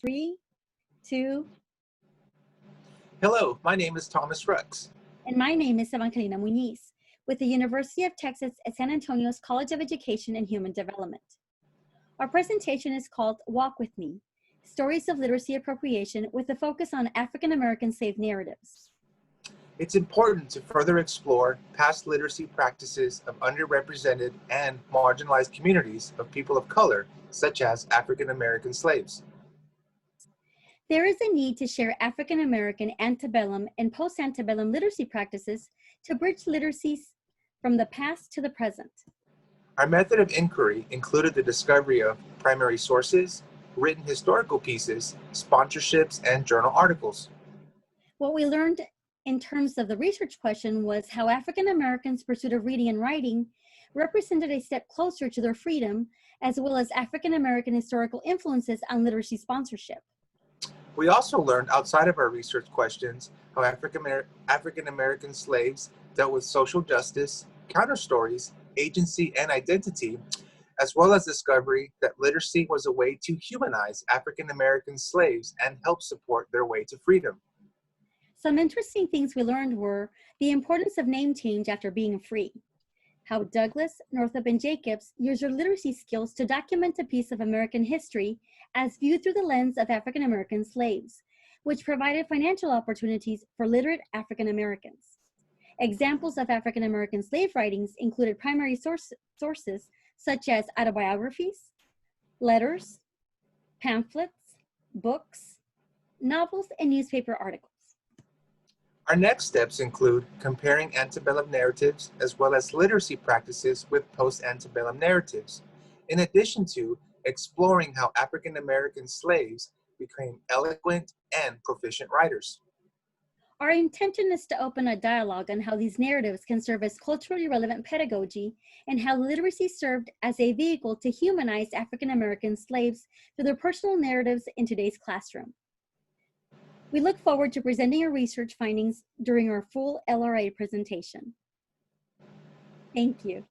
3, 2, Hello, my name is Thomas Rux. and my name is Evangelina Muniz with the University of Texas at San Antonio's College of Education and Human Development. Our presentation is called Walk With Me, Stories of Literacy Appropriation with a focus on African American slave narratives. It's important to further explore past literacy practices of underrepresented and marginalized communities of people of color, such as African American slaves. There is a need to share African American antebellum and post-antebellum literacy practices to bridge literacies from the past to the present. Our method of inquiry included the discovery of primary sources, written historical pieces, sponsorships, and journal articles. What we learned in terms of the research question was how African Americans' pursuit of reading and writing represented a step closer to their freedom, as well as African American historical influences on literacy sponsorship. We also learned outside of our research questions how African American slaves dealt with social justice, counter stories, agency, and identity, as well as discovery that literacy was a way to humanize African American slaves and help support their way to freedom. Some interesting things we learned were the importance of name change after being free, how Douglas, Northup, and Jacobs used their literacy skills to document a piece of American history as viewed through the lens of African American slaves, which provided financial opportunities for literate African Americans. Examples of African American slave writings included primary sources such as autobiographies, letters, pamphlets, books, novels, and newspaper articles. Our next steps include comparing antebellum narratives as well as literacy practices with post-antebellum narratives, in addition to exploring how African American slaves became eloquent and proficient writers. Our intention is to open a dialogue on how these narratives can serve as culturally relevant pedagogy and how literacy served as a vehicle to humanize African American slaves through their personal narratives in today's classroom. We look forward to presenting our research findings during our full LRA presentation. Thank you.